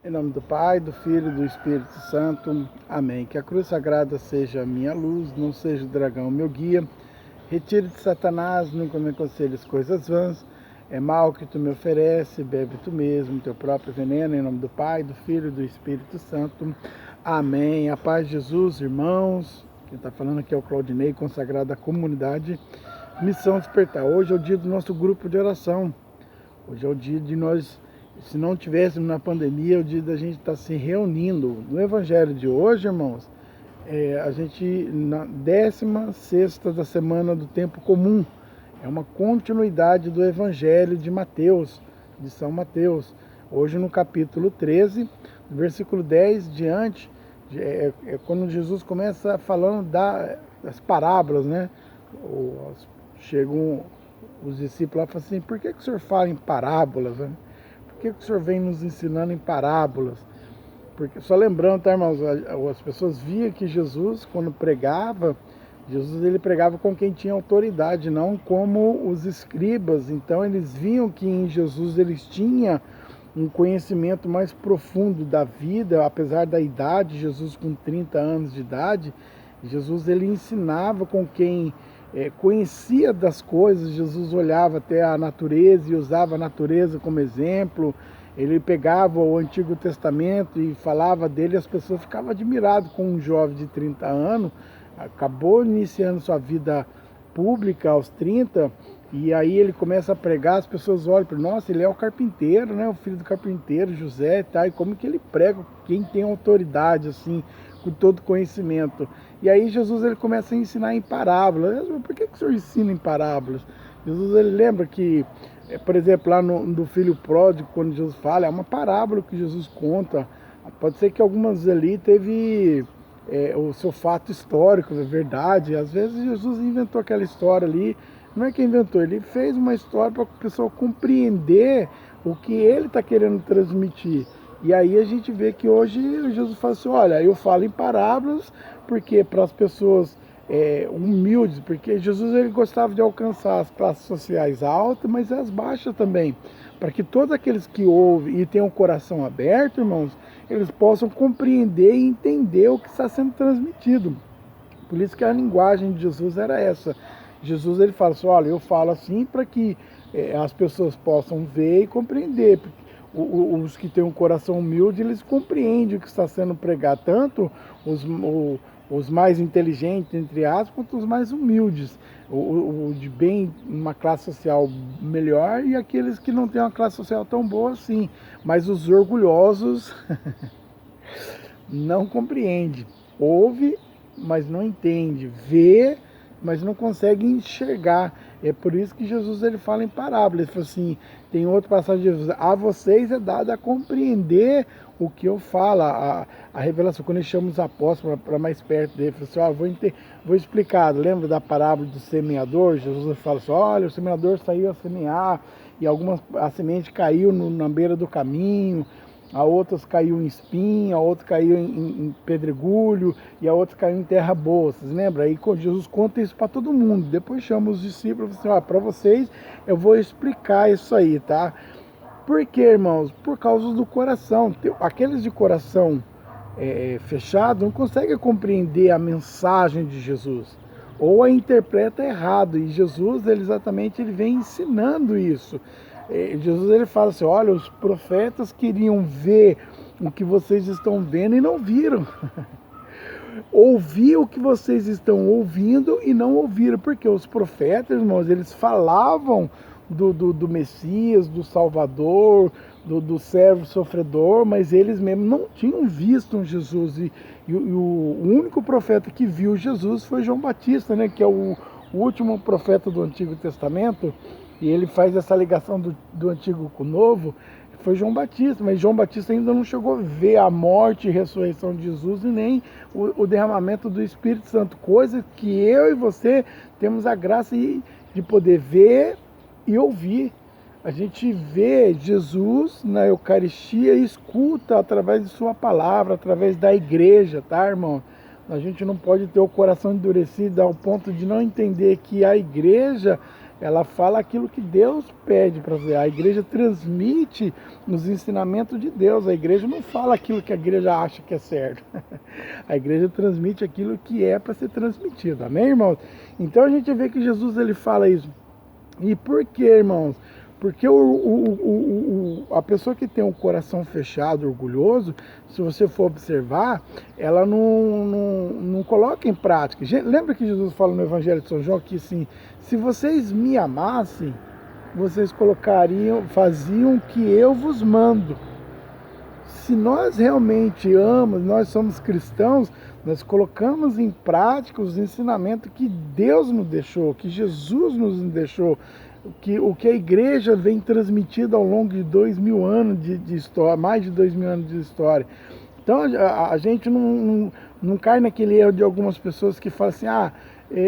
Em nome do Pai, do Filho e do Espírito Santo. Amém. Que a cruz sagrada seja a minha luz, não seja o dragão meu guia. Retire de Satanás, nunca me aconselhes coisas vãs. É mal que tu me oferece, bebe tu mesmo teu próprio veneno. Em nome do Pai, do Filho e do Espírito Santo. Amém. A paz de Jesus, irmãos. Quem está falando aqui é o Claudinei, consagrado da comunidade Missão Despertar. Hoje é o dia do nosso grupo de oração. Hoje é o dia de nós, se não tivéssemos na pandemia, é o dia da gente estar se reunindo. No evangelho de hoje, irmãos, a gente, na 16ª da semana do tempo comum, é uma continuidade do evangelho de Mateus, de São Mateus. Hoje no capítulo 13, do versículo 10 diante, quando Jesus começa falando das parábolas, né? Chegam os discípulos lá e falam assim: por que o senhor fala em parábolas, né? Por que o senhor vem nos ensinando em parábolas? Porque, só lembrando, tá, irmãos, as pessoas viam que Jesus, quando pregava, ele pregava com quem tinha autoridade, não como os escribas. Então eles viam que em Jesus eles tinham um conhecimento mais profundo da vida, apesar da idade. Jesus com 30 anos de idade, Jesus ele ensinava com quem conhecia das coisas. Jesus olhava até a natureza e usava a natureza como exemplo. Ele pegava o Antigo Testamento e falava dele, e as pessoas ficavam admiradas com um jovem de 30 anos, acabou iniciando sua vida pública aos 30, e aí ele começa a pregar, as pessoas olham para ele: nossa, ele é o carpinteiro, né? O filho do carpinteiro, José, tá? E como que ele prega? Quem tem autoridade, assim, com todo conhecimento. E aí Jesus ele começa a ensinar em parábolas. Por que o senhor ensina em parábolas? Jesus ele lembra que, por exemplo, lá no filho pródigo, quando Jesus fala, é uma parábola que Jesus conta. Pode ser que algumas ali teve o seu fato histórico, é verdade. Às vezes Jesus inventou aquela história ali. Não é que inventou, ele fez uma história para a pessoa compreender o que ele está querendo transmitir. E aí a gente vê que hoje Jesus fala assim: olha, eu falo em parábolas porque para as pessoas humildes, porque Jesus ele gostava de alcançar as classes sociais altas, mas as baixas também, para que todos aqueles que ouvem e têm o coração aberto, irmãos, eles possam compreender e entender o que está sendo transmitido. Por isso que a linguagem de Jesus era essa. Jesus ele fala assim: olha, eu falo assim para que as pessoas possam ver e compreender. Os que têm um coração humilde, eles compreendem o que está sendo pregado, tanto os mais inteligentes, entre aspas, quanto os mais humildes. O de bem, uma classe social melhor, e aqueles que não têm uma classe social tão boa assim. Mas os orgulhosos não compreendem. Ouve, mas não entende. Vê, mas não consegue enxergar. É por isso que Jesus ele fala em parábola. Ele fala assim, tem outra passagem de Jesus: a vocês é dado a compreender o que eu falo. A revelação, quando ele chama os apóstolos para mais perto dele, ele fala assim: vou explicar. Lembra da parábola do semeador? Jesus fala assim: olha, o semeador saiu a semear, e a semente caiu na beira do caminho, a outras caiu em espinho, a outra caiu em pedregulho, e a outra caiu em terra boa. Vocês lembram? Aí Jesus conta isso para todo mundo. Depois chama os discípulos e fala assim: para vocês eu vou explicar isso aí, tá? Por quê, irmãos? Por causa do coração. Aqueles de coração fechado não conseguem compreender a mensagem de Jesus, ou a interpreta errado. E Jesus ele vem ensinando isso. Jesus ele fala assim: olha, os profetas queriam ver o que vocês estão vendo e não viram. Ouvir o que vocês estão ouvindo e não ouviram. Porque os profetas, irmãos, eles falavam do Messias, do Salvador, do servo sofredor, mas eles mesmos não tinham visto um Jesus. E o único profeta que viu Jesus foi João Batista, né, que é o último profeta do Antigo Testamento. E ele faz essa ligação do Antigo com o Novo. Foi João Batista, mas João Batista ainda não chegou a ver a morte e ressurreição de Jesus, e nem o derramamento do Espírito Santo, coisa que eu e você temos a graça de poder ver e ouvir. A gente vê Jesus na Eucaristia e escuta através de sua palavra, através da igreja, tá, irmão? A gente não pode ter o coração endurecido ao ponto de não entender que a igreja ela fala aquilo que Deus pede para fazer. A igreja transmite os ensinamentos de Deus. A igreja não fala aquilo que a igreja acha que é certo. A igreja transmite aquilo que é para ser transmitido. Amém, irmãos? Então a gente vê que Jesus ele fala isso. E por quê, irmãos? Porque a pessoa que tem um coração fechado, orgulhoso, se você for observar, ela não coloca em prática. Lembra que Jesus fala no Evangelho de São João que assim, se vocês me amassem, vocês faziam o que eu vos mando. Se nós realmente amamos, nós somos cristãos, nós colocamos em prática os ensinamentos que Deus nos deixou, que Jesus nos deixou, o que a igreja vem transmitindo ao longo de 2000 anos de história, mais de 2000 anos de história. Então a gente não cai naquele erro de algumas pessoas que falam assim,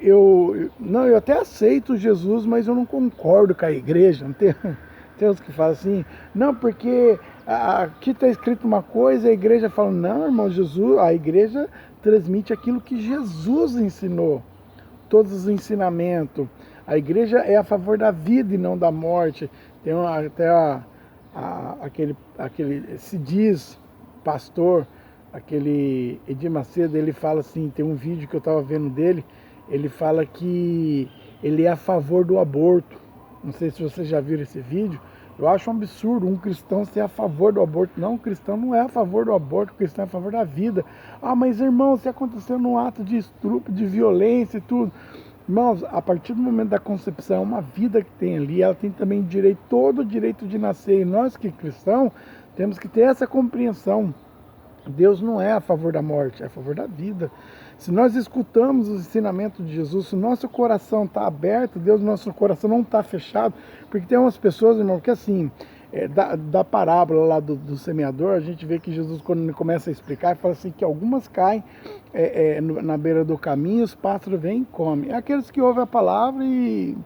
eu até aceito Jesus, mas eu não concordo com a igreja. Não tem uns que falam assim, não, porque aqui está escrito uma coisa, a igreja fala, não, irmão, a igreja transmite aquilo que Jesus ensinou, todos os ensinamentos. A igreja é a favor da vida e não da morte. Tem se diz pastor, aquele Edir Macedo, ele fala assim, tem um vídeo que eu estava vendo dele, ele fala que ele é a favor do aborto. Não sei se vocês já viram esse vídeo. Eu acho um absurdo um cristão ser a favor do aborto. Não, o cristão não é a favor do aborto, o cristão é a favor da vida. Mas irmão, se aconteceu num ato de estupro, de violência e tudo. Irmãos, a partir do momento da concepção, uma vida que tem ali, ela tem também todo o direito de nascer. E nós que cristãos temos que ter essa compreensão. Deus não é a favor da morte, é a favor da vida. Se nós escutamos os ensinamentos de Jesus, se o nosso coração está aberto, nosso coração não está fechado, porque tem umas pessoas, irmão, que assim, da parábola lá do semeador, a gente vê que Jesus, quando ele começa a explicar, fala assim, que algumas caem na beira do caminho, os pássaros vêm e comem. É aqueles que ouvem a palavra e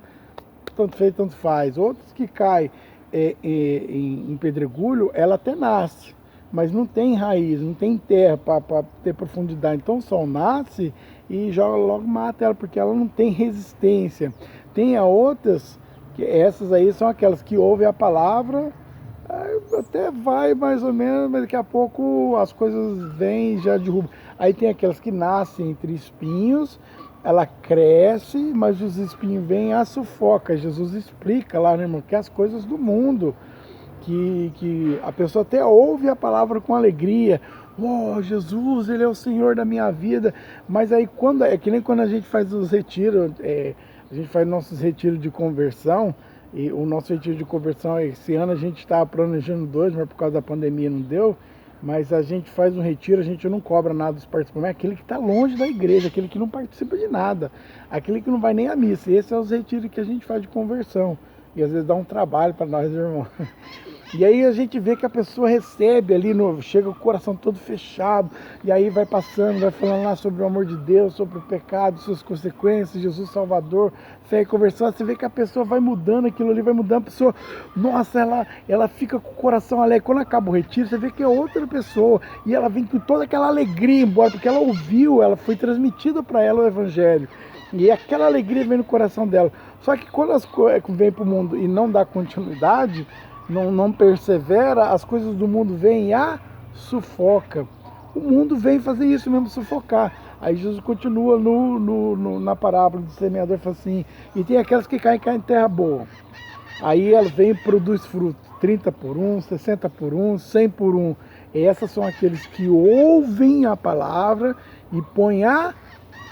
tanto fez, tanto faz. Outros que caem em pedregulho, ela até nasce, mas não tem raiz, não tem terra para ter profundidade. Então o sol nasce e joga logo, mata ela, porque ela não tem resistência. Tem outras, que essas aí são aquelas que ouvem a palavra, até vai mais ou menos, mas daqui a pouco as coisas vêm e já derrubam. Aí tem aquelas que nascem entre espinhos, ela cresce, mas os espinhos vêm e a sufoca. Jesus explica lá, né, irmão, que as coisas do mundo, que a pessoa até ouve a palavra com alegria, Jesus, ele é o Senhor da minha vida, mas aí é que nem quando a gente faz os retiros, a gente faz nossos retiros de conversão, e o nosso retiro de conversão, esse ano a gente estava planejando 2, mas por causa da pandemia não deu, mas a gente faz um retiro, a gente não cobra nada dos participantes, é aquele que está longe da igreja, aquele que não participa de nada, aquele que não vai nem à missa. Esse é os retiros que a gente faz de conversão. E às vezes dá um trabalho para nós, irmão. E aí a gente vê que a pessoa recebe ali, chega com o coração todo fechado, e aí vai passando, vai falando lá sobre o amor de Deus, sobre o pecado, suas consequências, Jesus Salvador, fé e conversão. Você vê que a pessoa vai mudando, aquilo ali vai mudando, a pessoa, nossa, ela fica com o coração alegre. Quando acaba o retiro, você vê que é outra pessoa, e ela vem com toda aquela alegria embora, porque ela ouviu, ela foi transmitida para ela o Evangelho. E aquela alegria vem no coração dela. Só que quando as coisas vêm para o mundo e não dá continuidade, não persevera, as coisas do mundo vêm e sufoca. O mundo vem fazer isso mesmo, sufocar. Aí Jesus continua na parábola do semeador, fala assim, e tem aquelas que caem em terra boa. Aí ela vem e produz fruto, 30 por 1, 60 por 1, 100 por 1. E essas são aqueles que ouvem a palavra e põem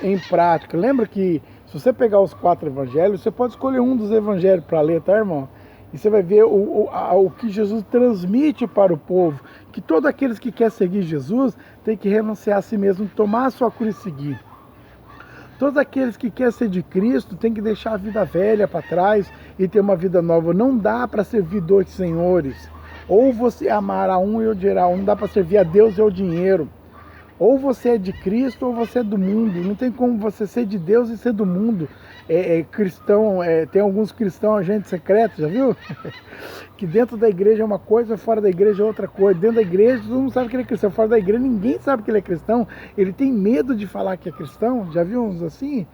em prática. Lembra que se você pegar os 4 evangelhos, você pode escolher um dos evangelhos para ler, tá, irmão? E você vai ver o que Jesus transmite para o povo, que todos aqueles que querem seguir Jesus têm que renunciar a si mesmo, tomar a sua cruz e seguir. Todos aqueles que querem ser de Cristo têm que deixar a vida velha para trás e ter uma vida nova. Não dá para servir 2 senhores. Ou você amará um e odiará um. Não dá para servir a Deus e ao dinheiro. Ou você é de Cristo ou você é do mundo. Não tem como você ser de Deus e ser do mundo. Cristão, tem alguns cristãos agentes secretos, já viu? Que dentro da igreja é uma coisa, fora da igreja é outra coisa. Dentro da igreja todo mundo sabe que ele é cristão, fora da igreja ninguém sabe que ele é cristão. Ele tem medo de falar que é cristão, já viu uns assim?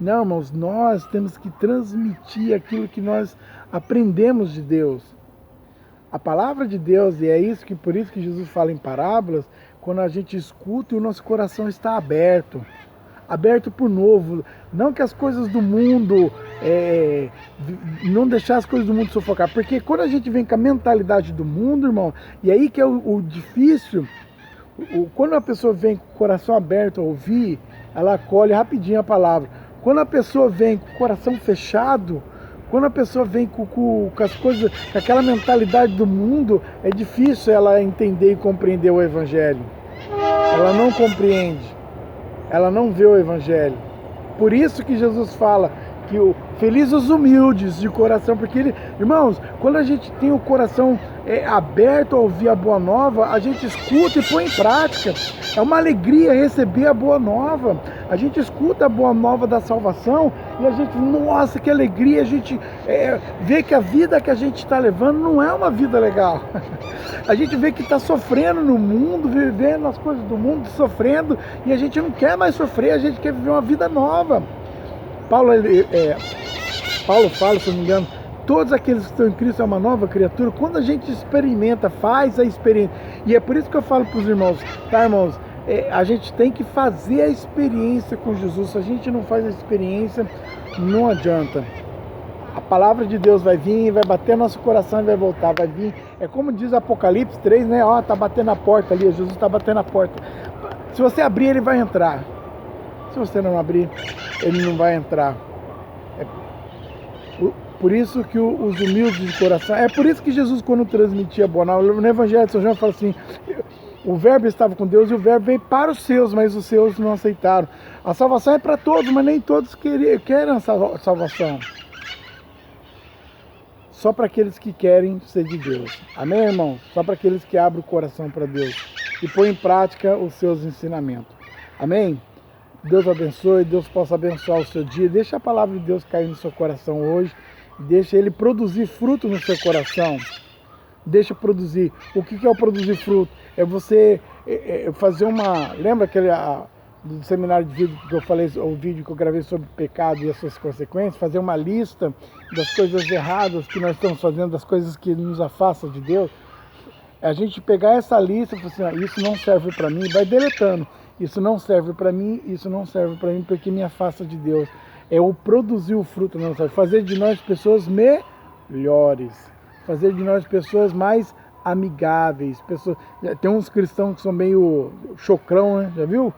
Não, irmãos, nós temos que transmitir aquilo que nós aprendemos de Deus. A palavra de Deus, e é isso que por isso que Jesus fala em parábolas, quando a gente escuta e o nosso coração está aberto por novo, não que as coisas do mundo, não deixar as coisas do mundo sufocar, porque quando a gente vem com a mentalidade do mundo, irmão, e aí que é o difícil, quando a pessoa vem com o coração aberto a ouvir, ela acolhe rapidinho a palavra. Quando a pessoa vem com o coração fechado, quando a pessoa vem com as coisas, com aquela mentalidade do mundo, é difícil ela entender e compreender o Evangelho. Ela não compreende, ela não vê o Evangelho. Por isso que Jesus fala que felizes os humildes de coração, porque, irmãos, quando a gente tem o coração aberto a ouvir a boa nova, a gente escuta e põe em prática. É uma alegria receber a boa nova. A gente escuta a boa nova da salvação e a gente, nossa, que alegria, a gente vê que a vida que a gente está levando não é uma vida legal. A gente vê que está sofrendo no mundo, vivendo as coisas do mundo, sofrendo, e a gente não quer mais sofrer, a gente quer viver uma vida nova. Paulo fala, se não me engano, todos aqueles que estão em Cristo é uma nova criatura. Quando a gente experimenta, faz a experiência, e é por isso que eu falo para os irmãos, tá, irmãos, a gente tem que fazer a experiência com Jesus. Se a gente não faz a experiência, não adianta. A palavra de Deus vai vir, vai bater no nosso coração e vai voltar, vai vir. É como diz Apocalipse 3, né? Ó, tá batendo na porta ali, Jesus tá batendo na porta. Se você abrir, ele vai entrar. Se você não abrir, ele não vai entrar. Por isso que os humildes de coração... É por isso que Jesus, quando transmitia a boa nova, no Evangelho de São João, fala assim: o verbo estava com Deus e o verbo veio para os seus, mas os seus não aceitaram. A salvação é para todos, mas nem todos querem a salvação. Só para aqueles que querem ser de Deus. Amém, irmão? Só para aqueles que abrem o coração para Deus e põem em prática os seus ensinamentos. Amém? Deus abençoe, Deus possa abençoar o seu dia. Deixa a palavra de Deus cair no seu coração hoje. Deixa ele produzir fruto no seu coração. Deixa produzir. O que é o produzir fruto? É você fazer uma... Lembra aquele do seminário de vídeo que eu falei, o vídeo que eu gravei sobre pecado e as suas consequências? Fazer uma lista das coisas erradas que nós estamos fazendo, das coisas que nos afastam de Deus. A gente pegar essa lista e falar assim: isso não serve para mim, vai deletando. Isso não serve para mim, isso não serve para mim porque me afasta de Deus. É o produzir o fruto, não serve. Fazer de nós pessoas melhores. Fazer de nós pessoas mais amigáveis. Tem uns cristãos que são meio chocrão, né? Já viu?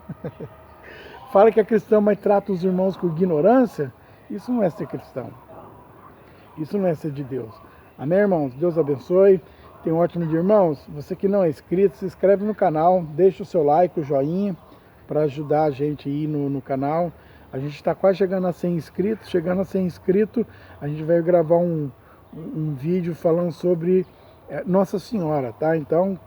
Fala que é cristão, mas trata os irmãos com ignorância. Isso não é ser cristão. Isso não é ser de Deus. Amém, irmãos? Deus abençoe. Tenha um ótimo dia, irmãos. Você que não é inscrito, se inscreve no canal. Deixa o seu like, o joinha, para ajudar a gente aí no canal. A gente está quase chegando a 100 inscritos. Chegando a 100 inscritos, a gente vai gravar um vídeo falando sobre Nossa Senhora, tá? Então,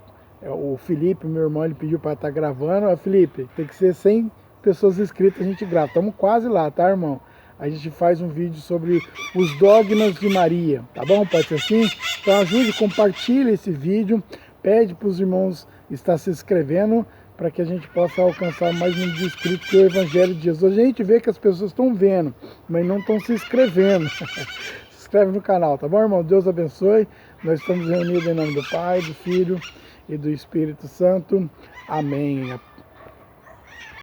o Felipe, meu irmão, ele pediu para estar gravando. Felipe, tem que ser 100 pessoas inscritas, a gente grava. Estamos quase lá, tá, irmão? A gente faz um vídeo sobre os dogmas de Maria, tá bom? Pode ser assim? Então ajude, compartilhe esse vídeo, pede para os irmãos estar se inscrevendo para que a gente possa alcançar mais número de inscritos que o Evangelho de Jesus. A gente vê que as pessoas estão vendo, mas não estão se inscrevendo. Se inscreve no canal, tá bom, irmão? Deus abençoe. Nós estamos reunidos em nome do Pai, do Filho e do Espírito Santo. Amém.